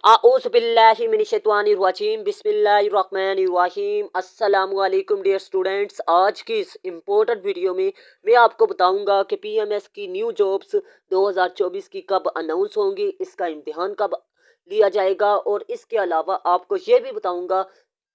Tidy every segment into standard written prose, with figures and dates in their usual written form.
आऊज़ बिल्लाहि मिनश-शैतानिर रजीम बिस्मिल्लाहिर्रहमानिर्रहीम। अस्सलामु अलैकुम डियर स्टूडेंट्स। आज की इस इम्पोर्टेंट वीडियो में मैं आपको बताऊंगा कि पीएमएस की न्यू जॉब्स 2024 की कब अनाउंस होंगी, इसका इम्तिहान कब लिया जाएगा, और इसके अलावा आपको ये भी बताऊंगा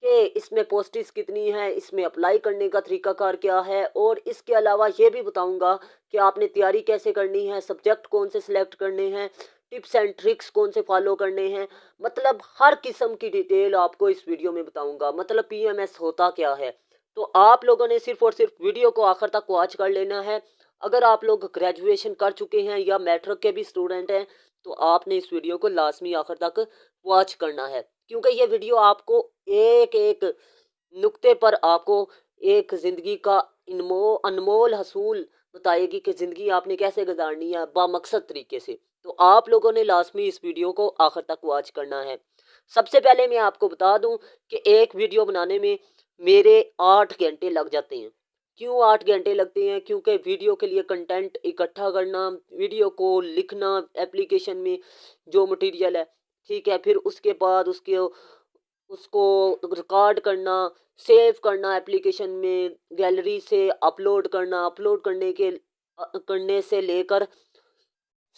कि इसमें पोस्ट्स कितनी है, इसमें अप्लाई करने का तरीकाकार क्या है, और इसके अलावा ये भी बताऊंगा कि आपने तैयारी कैसे करनी है, सब्जेक्ट कौन से सिलेक्ट करने हैं, टिप्स एंड ट्रिक्स कौन से फॉलो करने हैं। मतलब हर किस्म की डिटेल आपको इस वीडियो में बताऊंगा। मतलब पीएमएस होता क्या है, तो आप लोगों ने सिर्फ और सिर्फ वीडियो को आखिर तक वॉच कर लेना है। अगर आप लोग ग्रेजुएशन कर चुके हैं या मैट्रिक के भी स्टूडेंट हैं तो आपने इस वीडियो को लाजमी आखिर तक वॉच करना है, क्योंकि ये वीडियो आपको एक एक नुक्ते पर आपको एक ज़िंदगी का अनमोल हसूल बताएगी कि ज़िंदगी आपने कैसे गुजारनी है बामकसद तरीके से। तो आप लोगों ने लाजमी इस वीडियो को आखिर तक वॉच करना है। सबसे पहले मैं आपको बता दूं कि एक वीडियो बनाने में मेरे 8 घंटे लग जाते हैं। क्यों 8 घंटे लगते हैं? क्योंकि वीडियो के लिए कंटेंट इकट्ठा करना, वीडियो को लिखना, एप्लीकेशन में जो मटेरियल है, ठीक है, फिर उसके बाद उसके उसको रिकॉर्ड करना, सेव करना एप्लीकेशन में, गैलरी से अपलोड करना, अपलोड करने से लेकर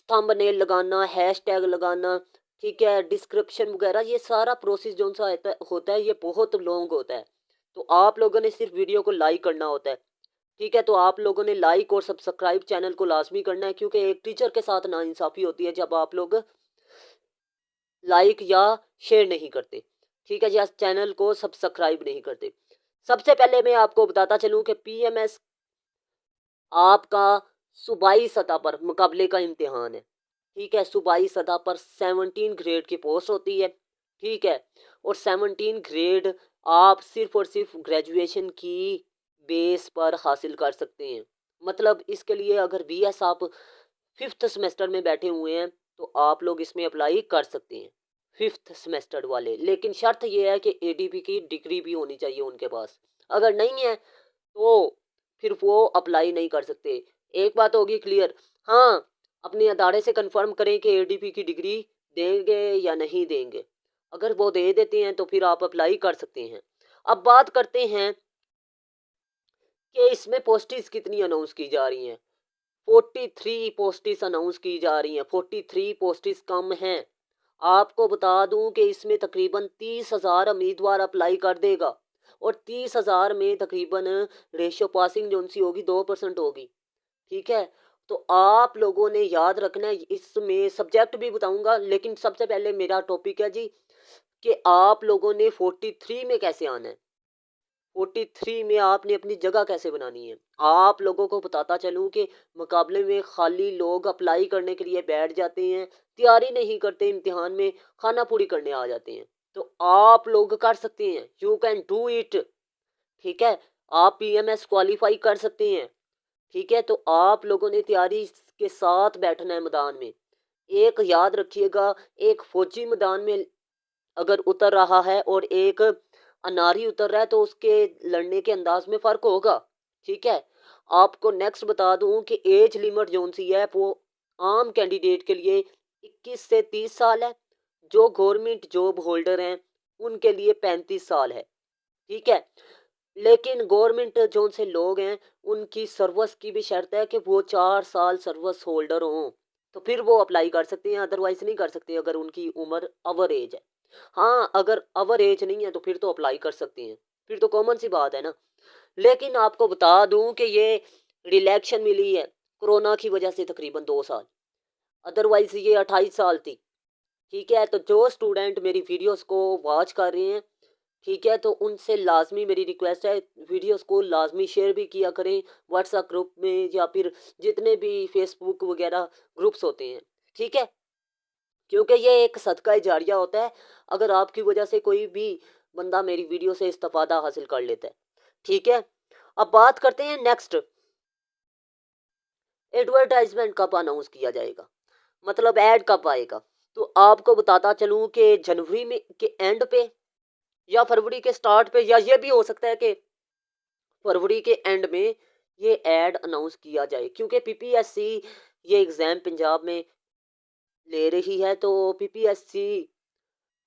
थंबनेल लगाना, हैशटैग लगाना, ठीक है, डिस्क्रिप्शन वगैरह, ये सारा प्रोसेस जो सा होता है ये बहुत लॉन्ग होता है। तो आप लोगों ने सिर्फ वीडियो को लाइक करना होता है, ठीक है। तो आप लोगों ने लाइक और सब्सक्राइब चैनल को लाजमी करना है, क्योंकि एक टीचर के साथ नाइंसाफ़ी होती है जब आप लोग लाइक या शेयर नहीं करते, ठीक है, या चैनल को सब्सक्राइब नहीं करते। सबसे पहले मैं आपको बताता चलूं कि पीएमएस आपका सूबाई सतह पर मुकाबले का इम्तिहान है, ठीक है। सूबाई सतह पर 17 ग्रेड की पोस्ट होती है, ठीक है, और 17 ग्रेड आप सिर्फ और सिर्फ ग्रेजुएशन की बेस पर हासिल कर सकते हैं। मतलब इसके लिए अगर बीएस आप 5th सेमेस्टर में बैठे हुए हैं तो आप लोग इसमें अप्लाई कर सकते हैं, 5th सेमेस्टर वाले। लेकिन शर्त यह है कि एडीपी की डिग्री भी होनी चाहिए उनके पास। अगर नहीं है तो फिर वो अप्लाई नहीं कर सकते। एक बात होगी क्लियर। हाँ, अपने अदारे से कंफर्म करें कि एडीपी की डिग्री देंगे या नहीं देंगे। अगर वो दे देते हैं तो फिर आप अप्लाई कर सकते हैं। अब बात करते हैं कि इसमें पोस्टिस कितनी अनाउंस की जा रही हैं। 43 पोस्टिस अनाउंस की जा रही हैं। 43 पोस्टिस कम हैं। आपको बता दूं कि इसमें तकरीबन 30,000 उम्मीदवार अप्लाई कर देगा, और 30,000 में तकरीबन रेशियो पासिंग जो उनसी होगी 2% होगी, ठीक है। तो आप लोगों ने याद रखना है, इसमें सब्जेक्ट भी बताऊंगा, लेकिन सबसे पहले मेरा टॉपिक है जी कि आप लोगों ने 43 में कैसे आना है। 43 में आपने अपनी जगह कैसे बनानी है। आप लोगों को बताता चलूं कि मुकाबले में खाली लोग अप्लाई करने के लिए बैठ जाते हैं, तैयारी नहीं करते, इम्तिहान में खाना पूरी करने आ जाते हैं। तो आप लोग कर सकते हैं, यू कैन डू इट, ठीक है। आप पीएमएस क्वालिफाई कर सकते हैं, ठीक है। तो आप लोगों ने तैयारी के साथ बैठना है मैदान में। एक याद रखिएगा, एक फौजी मैदान में अगर उतर रहा है और एक अनारी उतर रहा है तो उसके लड़ने के अंदाज में फ़र्क होगा, ठीक है। आपको नेक्स्ट बता दूं कि एज लिमिट जोन सी है वो आम कैंडिडेट के लिए 21 से 30 साल है। जो गवर्नमेंट जॉब होल्डर हैं उनके लिए 35 साल है, ठीक है। लेकिन गवर्नमेंट जोन से लोग हैं उनकी सर्विस की भी शर्त है कि वो 4 साल सर्विस होल्डर हों, तो फिर वो अप्लाई कर सकते हैं, अदरवाइज नहीं कर सकते अगर उनकी उम्र अवर एज है। हाँ, अगर अवर एज नहीं है तो फिर तो अप्लाई कर सकते हैं, फिर तो कॉमन सी बात है ना। लेकिन आपको बता दूं कि ये रिलैक्शन मिली है कोरोना की वजह से तकरीबन 2 साल, अदरवाइज ये 28 साल थी, ठीक है। तो जो स्टूडेंट मेरी वीडियोस को वॉच कर रहे हैं, ठीक है, तो उनसे लाजमी मेरी रिक्वेस्ट है, वीडियोस को लाजमी शेयर भी किया करें व्हाट्सएप ग्रुप में या फिर जितने भी फेसबुक वगैरह ग्रुप्स होते हैं, ठीक है। क्योंकि ये एक सदका जारिया होता है अगर आपकी वजह से कोई भी बंदा मेरी वीडियो से इस्तेफादा हासिल कर लेता है, ठीक है। अब बात करते हैं नेक्स्ट, एडवर्टाइजमेंट कब अनाउंस किया जाएगा, मतलब ऐड कब आएगा। तो आपको बताता चलूं कि जनवरी में के एंड पे या फरवरी के स्टार्ट पे, या ये भी हो सकता है कि फरवरी के एंड में ये ऐड अनाउंस किया जाए, क्योंकि पीपीएससी ये एग्ज़ाम पंजाब में ले रही है। तो पीपीएससी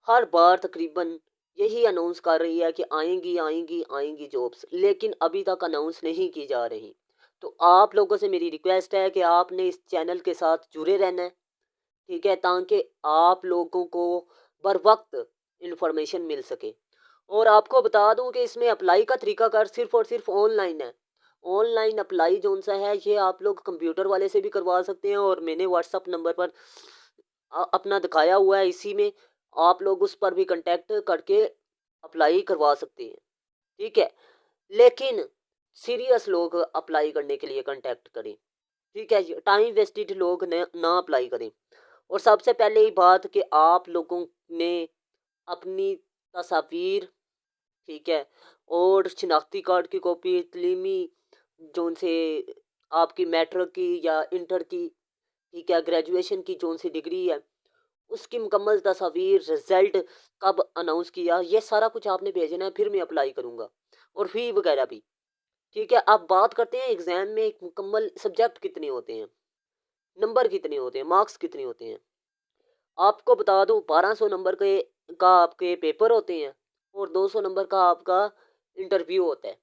हर बार तकरीबन यही अनाउंस कर रही है कि आएंगी आएंगी आएंगी जॉब्स, लेकिन अभी तक अनाउंस नहीं की जा रही। तो आप लोगों से मेरी रिक्वेस्ट है कि आपने इस चैनल के साथ जुड़े रहना है, ठीक है, ताकि आप लोगों को बर वक्त इंफॉर्मेशन मिल सके। और आपको बता दूं कि इसमें अप्लाई का तरीकाकार सिर्फ और सिर्फ ऑनलाइन है। ऑनलाइन अप्लाई जो सा है ये आप लोग कंप्यूटर वाले से भी करवा सकते हैं, और मैंने व्हाट्सअप नंबर पर अपना दिखाया हुआ है, इसी में आप लोग उस पर भी कांटेक्ट करके अप्लाई करवा सकते हैं, ठीक है। लेकिन सीरियस लोग अप्लाई करने के लिए कांटेक्ट करें, ठीक है। टाइम वेस्टेड लोग न ना अप्लाई करें। और सबसे पहले ही बात कि आप लोगों ने अपनी तस्वीर, ठीक है, और शिनाख्ती कार्ड की कॉपी, तलीमी जोन से आपकी मैट्रिक की या इंटर की, ठीक है, ग्रेजुएशन की जोन सी डिग्री है, उसकी मुकम्मल तस्वीर, रिजल्ट कब अनाउंस किया, ये सारा कुछ आपने भेजना है, फिर मैं अप्लाई करूँगा। और फी वगैरह भी, ठीक है। अब बात करते हैं एग्ज़ाम में एक मुकम्मल सब्जेक्ट कितने होते हैं, नंबर कितने होते हैं, मार्क्स कितने होते हैं। आपको बता दूं 1200 नंबर के का आपके पेपर होते हैं, और 200 नंबर का आपका इंटरव्यू होता है।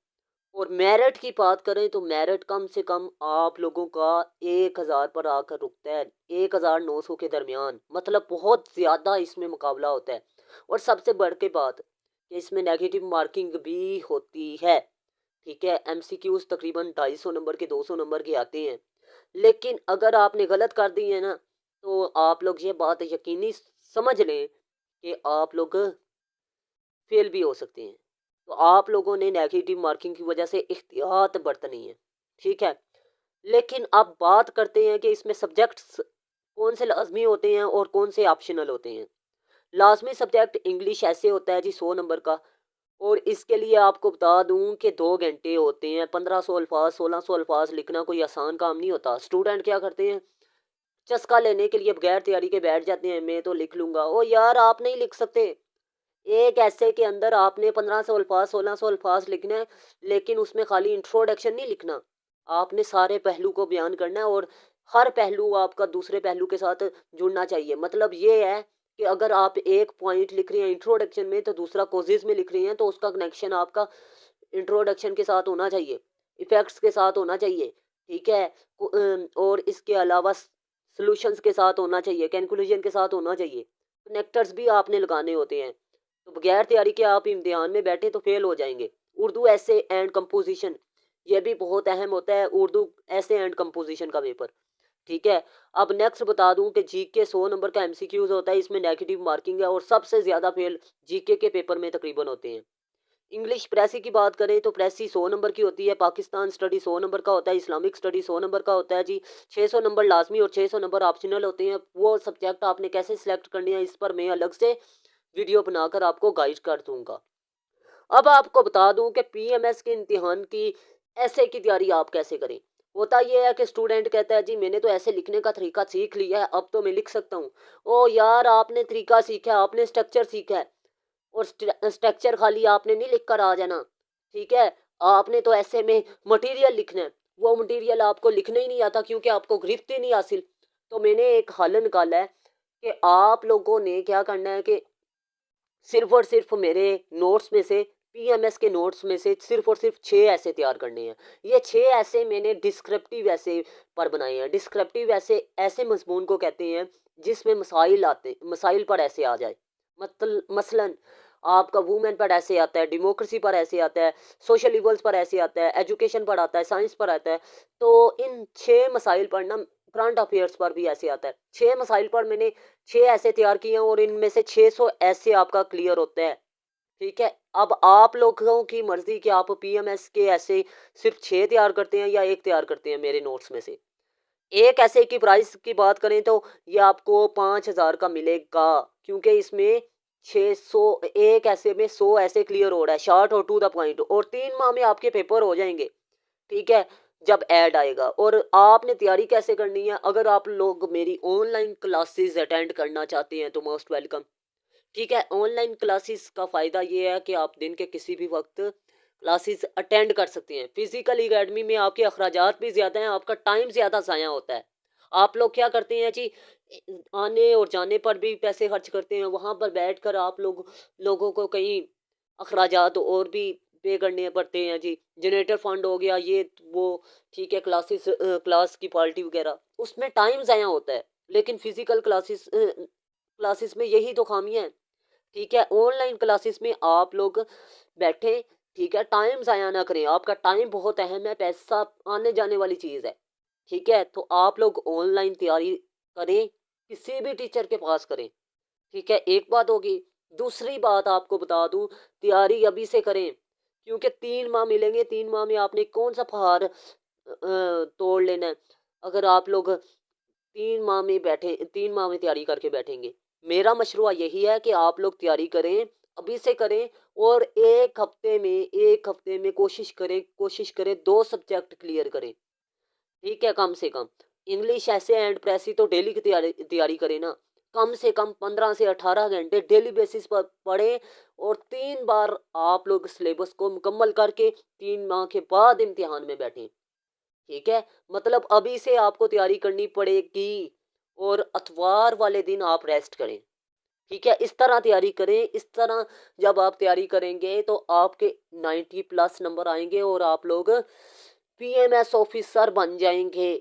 और मेरिट की बात करें तो मेरिट कम से कम आप लोगों का 1000 पर आकर रुकता है, 1900 के दरमियान, मतलब बहुत ज़्यादा इसमें मुकाबला होता है। और सबसे बढ़ के बात कि इसमें नेगेटिव मार्किंग भी होती है, ठीक है। एमसीक्यूज तकरीबन 250 नंबर के, 200 नंबर के आते हैं। लेकिन अगर आपने गलत कर दी है ना, तो आप लोग ये बात यकीनी समझ लें कि आप लोग फेल भी हो सकते हैं। तो आप लोगों ने नेगेटिव मार्किंग की वजह से एहतियात बरतनी है, ठीक है। लेकिन अब बात करते हैं कि इसमें सब्जेक्ट्स कौन से लाजमी होते हैं और कौन से ऑप्शनल होते हैं। लाजमी सब्जेक्ट इंग्लिश ऐसे होता है जी 100 नंबर का, और इसके लिए आपको बता दूं कि 2 घंटे होते हैं। 1500 अल्फाज, 1600 अल्फाज लिखना कोई आसान काम नहीं होता। स्टूडेंट क्या करते हैं, चस्का लेने के लिए बगैर तैयारी के बैठ जाते हैं, मैं तो लिख लूंगा। ओ यार, आप नहीं लिख सकते। एक ऐसे के अंदर आपने 1500 अल्फाज, 1600 अल्फाज लिखना है, लेकिन उसमें खाली इंट्रोडक्शन नहीं लिखना, आपने सारे पहलू को बयान करना है। और हर पहलू आपका दूसरे पहलू के साथ जुड़ना चाहिए। मतलब ये है कि अगर आप एक पॉइंट लिख रही हैं इंट्रोडक्शन में, तो दूसरा कोजेज में लिख रही हैं, तो उसका कनेक्शन आपका इंट्रोडक्शन के साथ होना चाहिए, इफेक्ट्स के साथ होना चाहिए, ठीक है। और इसके अलावा सॉल्यूशंस के साथ होना चाहिए, कंक्लूजन के साथ होना चाहिए, कनेक्टर्स भी आपने लगाने होते हैं। तो बगैर तैयारी के आप इम्तिहान में बैठे तो फेल हो जाएंगे। उर्दू ऐसे एंड कंपोजिशन, ये भी बहुत अहम होता है, उर्दू ऐसे एंड कंपोजिशन का पेपर, ठीक है। अब नेक्स्ट बता दूं कि जीके 100 नंबर का एमसीक्यूज होता है, इसमें नेगेटिव मार्किंग है, और सबसे ज़्यादा फेल जीके के पेपर में तकरीबन होते हैं। इंग्लिश प्रेसी की बात करें तो प्रेसी 100 नंबर की होती है, पाकिस्तान स्टडी 100 नंबर का होता है, इस्लामिक स्टडी 100 नंबर का होता है जी। 600 नंबर लाजमी और 600 नंबर ऑप्शनल होते हैं। वो सब्जेक्ट आपने कैसे सिलेक्ट करनी है, इस पर मैं अलग से वीडियो बनाकर आपको गाइड कर दूंगा। अब आपको बता दूं कि पीएमएस के इम्तिहान की ऐसे की तैयारी आप कैसे करें। होता यह है कि स्टूडेंट कहता है जी मैंने तो ऐसे लिखने का तरीका सीख लिया है, अब तो मैं लिख सकता हूँ। ओ यार, आपने तरीका सीखा है, आपने स्ट्रक्चर सीखा है, और स्ट्रक्चर खाली आपने नहीं लिख कर आ जाना, ठीक है। आपने तो ऐसे में मटेरियल लिखना है, वो मटेरियल आपको लिखना ही नहीं आता क्योंकि आपको गिरफ्त ही नहीं हासिल। तो मैंने एक हल निकाला है कि आप लोगों ने क्या करना है कि सिर्फ और सिर्फ मेरे नोट्स में से, पीएमएस के नोट्स में से सिर्फ और सिर्फ 6 ऐसे तैयार करने हैं। ये 6 ऐसे मैंने डिस्क्रिप्टिव ऐसे पर बनाए हैं। डिस्क्रिप्टिव ऐसे ऐसे मजमून को कहते हैं जिसमें मसाइल आते, मसाइल पर ऐसे आ जाए। मसलन आपका वुमेन पर ऐसे आता है, डेमोक्रेसी पर ऐसे आता है, सोशल इवल्स पर ऐसे आता है, एजुकेशन पर आता है, साइंस पर आता है। तो इन 6 मसाइल पर ना, करंट अफेयर्स पर भी ऐसे आता है। 6 मसाइल पर मैंने 6 ऐसे तैयार किए हैं, और इनमें से 600 ऐसे आपका क्लियर होता है, ठीक है। अब आप लोगों की मर्जी कि आप पीएमएस के ऐसे सिर्फ 6 तैयार करते हैं या एक तैयार करते हैं मेरे नोट्स में से। एक ऐसे की प्राइस की बात करें तो ये आपको 5000 का मिलेगा, क्योंकि इसमें 600, एक ऐसे में 100 ऐसे क्लियर हो रहा है, शॉर्ट और टू द पॉइंट, और 3 माह में आपके पेपर हो जाएंगे, ठीक है, जब ऐड आएगा। और आपने तैयारी कैसे करनी है, अगर आप लोग मेरी ऑनलाइन क्लासेस अटेंड करना चाहते हैं तो मोस्ट वेलकम, ठीक है। ऑनलाइन क्लासेस का फ़ायदा ये है कि आप दिन के किसी भी वक्त क्लासेस अटेंड कर सकते हैं। फिजिकल एकेडमी में आपके अखराजात भी ज़्यादा हैं, आपका टाइम ज़्यादा ज़ाया होता है। आप लोग क्या करते हैं जी, आने और जाने पर भी पैसे खर्च करते हैं, वहाँ पर बैठकर आप लोगों को कई अखराजात और भी पे करने पड़ते हैं जी। जनरेटर फंड हो गया, ये वो, ठीक है, क्लास की पार्टी वगैरह, उसमें टाइम ज़ाया होता है। लेकिन फिजिकल क्लासेस में यही तो खामियां हैं। ठीक है, ऑनलाइन क्लासेस में आप लोग बैठे, ठीक है, टाइम ज़ाया ना करें। आपका टाइम बहुत अहम है, पैसा आने जाने वाली चीज़ है। ठीक है, तो आप लोग ऑनलाइन तैयारी करें, किसी भी टीचर के पास करें। ठीक है, एक बात होगी। दूसरी बात आपको बता दूं, तैयारी अभी से करें, क्योंकि 3 माह मिलेंगे। 3 माह में आपने कौन सा पहाड़ तोड़ लेना है। अगर आप लोग 3 माह में तैयारी करके बैठेंगे, मेरा मशवरा यही है कि आप लोग तैयारी करें, अभी से करें। और एक हफ्ते में कोशिश करें 2 सब्जेक्ट क्लियर करें। ठीक है, कम से कम इंग्लिश, ऐसे एंड प्रेसी तो डेली की तैयारी तैयारी करें ना। कम से कम 15 से 18 घंटे डेली बेसिस पर पढ़ें, और 3 बार आप लोग सिलेबस को मुकम्मल करके 3 माह के बाद इम्तिहान में बैठें। ठीक है, मतलब अभी से आपको तैयारी करनी पड़ेगी, और अतवार वाले दिन आप रेस्ट करें। ठीक है, इस तरह तैयारी करें। इस तरह जब आप तैयारी करेंगे तो आपके 90+ नंबर आएंगे, और आप लोग पीएमएस ऑफिसर बन जाएंगे।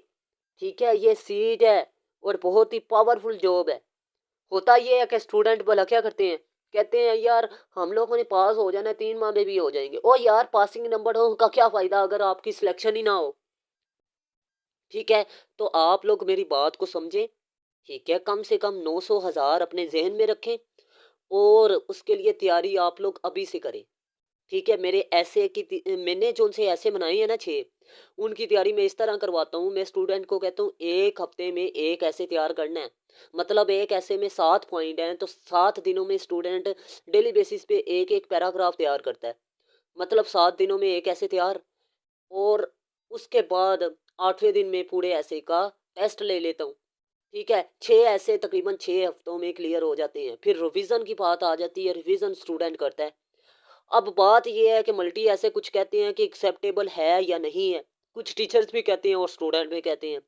ठीक है, ये सीट है और बहुत ही पावरफुल जॉब है। होता ये है कि स्टूडेंट भला क्या करते हैं, कहते हैं यार हम लोगों ने पास हो जाना है, 3 माह में भी हो जाएंगे। ओ यार, पासिंग नंबर हो उनका क्या फायदा अगर आपकी सिलेक्शन ही ना हो। ठीक है, तो आप लोग मेरी बात को समझें। ठीक है, कम से कम 900 1000 अपने जहन में रखें, और उसके लिए तैयारी आप लोग अभी से करें। ठीक है, मैंने जो उनसे ऐसे बनाए हैं ना 6, उनकी तैयारी मैं इस तरह करवाता हूँ। मैं स्टूडेंट को कहता हूँ एक हफ्ते में एक ऐसे तैयार करना है। मतलब एक ऐसे में 7 पॉइंट हैं, तो 7 दिनों में स्टूडेंट डेली बेसिस पे एक एक पैराग्राफ तैयार करता है। मतलब 7 दिनों में एक ऐसे तैयार। और उसके बाद 8वें दिन में पूरे ऐसे का टेस्ट ले लेता हूँ। ठीक है, 6 ऐसे तकरीबन 6 हफ्तों में क्लियर हो जाते हैं। फिर रिवीजन की बात आ जाती है, रिवीजन स्टूडेंट करता है। अब बात ये है कि मल्टी ऐसे कुछ कहते हैं कि एक्सेप्टेबल है या नहीं है, कुछ टीचर्स भी कहते हैं और स्टूडेंट भी कहते हैं।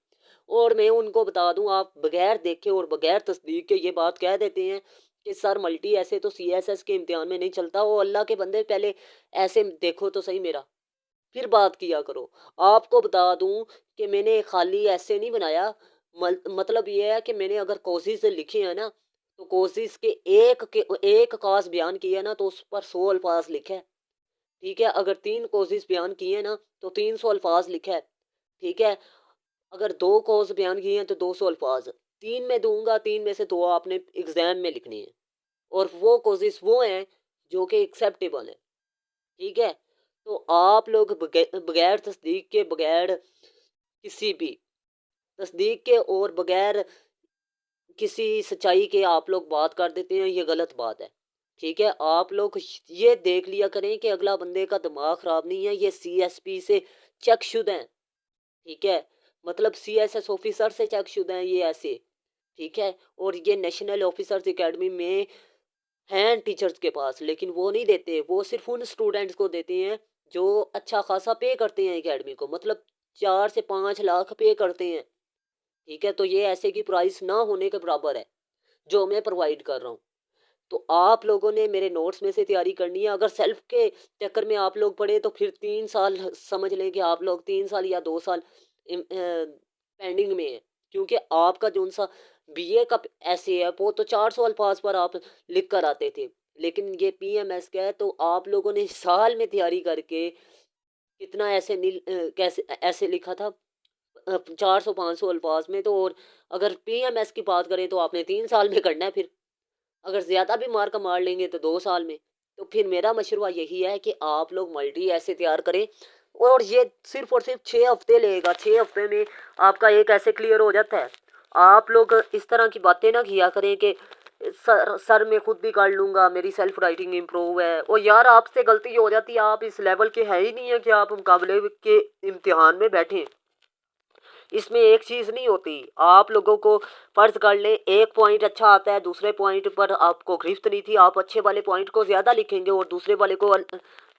और मैं उनको बता दूं, आप बगैर देखे और बगैर तस्दीक के ये बात कह देते हैं कि सर मल्टी ऐसे तो सीएसएस के इम्तिहान में नहीं चलता। वो अल्लाह के बंदे, पहले ऐसे देखो तो सही मेरा, फिर बात किया करो। आपको बता दूं कि मैंने खाली ऐसे नहीं बनाया। मतलब ये है कि मैंने अगर कोशिश लिखे हैं ना, तो कोशिश के एक काज बयान किया ना, तो उस पर 100 अल्फाज लिखे है। ठीक है, अगर 3 कोशिश बयान किए ना, तो 300 अल्फाज लिखे है। ठीक है, अगर 2 कोस बयान किए हैं तो 200 अल्फाज। 3 में दूंगा, 3 में से 2 आपने एग्जाम में लिखनी है, और वो कोशिश वो हैं जो कि एक्सेप्टेबल है। ठीक है, तो आप लोग बगैर तस्दीक के, बगैर किसी भी तस्दीक के और बगैर किसी सच्चाई के आप लोग बात कर देते हैं, ये गलत बात है। ठीक है, आप लोग ये देख लिया करें कि अगला बंदे का दिमाग खराब नहीं है, ये सीएसपी से चेकशुदा हैं। ठीक है, मतलब सीएसएस ऑफिसर से चेकशुदा हैं ये ऐसे। ठीक है, और ये नेशनल ऑफिसर्स एकेडमी में हैं टीचर्स के पास, लेकिन वो नहीं देते, वो सिर्फ उन स्टूडेंट्स को देते हैं जो अच्छा खासा पे करते हैं एकेडमी को, मतलब 4 से 5 लाख पे करते हैं। ठीक है, तो ये ऐसे की प्राइस ना होने के बराबर है जो मैं प्रोवाइड कर रहा हूँ। तो आप लोगों ने मेरे नोट्स में से तैयारी करनी है। अगर सेल्फ के चक्कर में आप लोग पढ़े तो फिर 3 साल समझ लें कि आप लोग 3 साल या 2 साल पेंडिंग में है। क्योंकि आपका जो सा बीए का ऐसे है, वो तो 400 अल्फाज पर आप लिख कर आते थे। लेकिन ये पीएमएस का है, तो आप लोगों ने साल में तैयारी करके कितना ऐसे कैसे ऐसे लिखा था, 400 500 अल्फाज में। तो और अगर पीएमएस की बात करें तो आपने 3 साल में करना है। फिर अगर ज़्यादा भी मार्क मार लेंगे तो 2 साल में। तो फिर मेरा मशवरा यही है कि आप लोग मल्टी ऐसे तैयार करें, और ये सिर्फ और सिर्फ 6 हफ्ते लेगा। 6 हफ्ते में आपका एक ऐसे क्लियर हो जाता है। आप लोग इस तरह की बातें ना किया करें कि सर मैं खुद भी कर लूँगा, मेरी सेल्फ राइटिंग इम्प्रूव है। और यार, आपसे गलती हो जाती है, आप इस लेवल के है ही नहीं है कि आप मुकाबले के इम्तिहान में बैठें। इसमें एक चीज़ नहीं होती। आप लोगों को फर्ज कर लें एक पॉइंट अच्छा आता है, दूसरे पॉइंट पर आपको गिरफ्त नहीं थी, आप अच्छे वाले पॉइंट को ज़्यादा लिखेंगे और दूसरे वाले को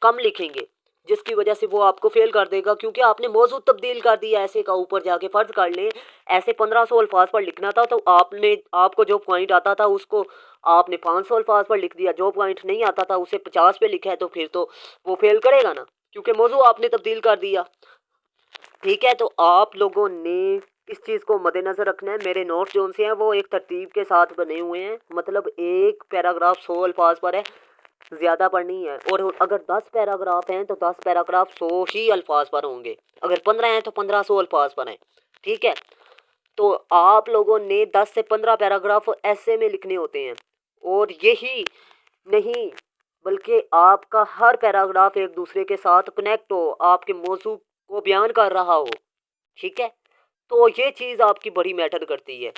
कम लिखेंगे। जिसकी वजह से वो आपको फेल कर देगा, क्योंकि आपने मौजू तब्दील कर दिया ऐसे का। ऊपर जाके फ़र्ज़ कर लें ऐसे 1500 अल्फाज पर लिखना था, तो आपको जो पॉइंट आता था उसको आपने 500 अल्फाज पर लिख दिया। जो पॉइंट नहीं आता था उसे 50 पे लिखा है, तो फिर तो वो फेल करेगा ना, क्योंकि मौजू आपने तब्दील कर दिया। ठीक है, तो आप लोगों ने इस चीज़ को मद्देनज़र रखना है। मेरे नोट्स जो से हैं वो एक तरतीब के साथ बने हुए हैं, मतलब एक पैराग्राफ 100 अल्फाज पर है, ज़्यादा पर नहीं है। और अगर 10 पैराग्राफ हैं तो 10 पैराग्राफ 100 ही अल्फाज पर होंगे, अगर 15 हैं तो 1500 अल्फाज पर हैं। ठीक है, तो आप लोगों ने 10 से 15 पैराग्राफ ऐसे में लिखने होते हैं, और यही नहीं बल्कि आपका हर पैराग्राफ एक दूसरे के साथ कनेक्ट हो, आपके मौजू को बयान कर रहा हो। ठीक है, तो ये चीज़ आपकी बड़ी मैटर करती है।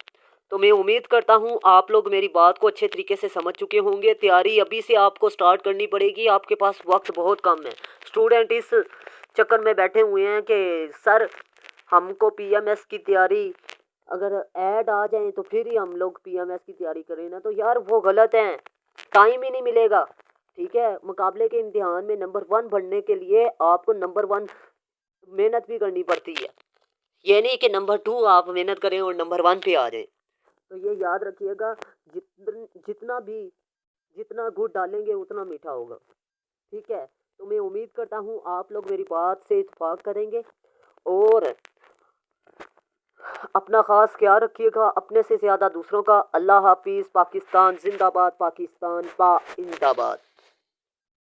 तो मैं उम्मीद करता हूँ आप लोग मेरी बात को अच्छे तरीके से समझ चुके होंगे। तैयारी अभी से आपको स्टार्ट करनी पड़ेगी, आपके पास वक्त बहुत कम है। स्टूडेंट इस चक्कर में बैठे हुए हैं कि सर हमको पीएमएस की तैयारी, अगर ऐड आ जाए तो फिर ही हम लोग पीएमएस की तैयारी करें ना, तो यार वो गलत है, टाइम ही नहीं मिलेगा। ठीक है, मुकाबले के इम्तिहान में नंबर 1 बनने के लिए आपको नंबर 1 मेहनत भी करनी पड़ती है। ये नहीं कि नंबर 2 आप मेहनत करें और नंबर 1 पे आ जाएं। तो ये याद रखिएगा, जितना गुड़ डालेंगे उतना मीठा होगा। ठीक है, तो मैं उम्मीद करता हूँ आप लोग मेरी बात से इत्तेफाक करेंगे, और अपना ख़ास ख्याल रखिएगा, अपने से ज़्यादा दूसरों का। अल्लाह हाफिज़। पाकिस्तान जिंदाबाद, पाकिस्तान जिंदाबाद।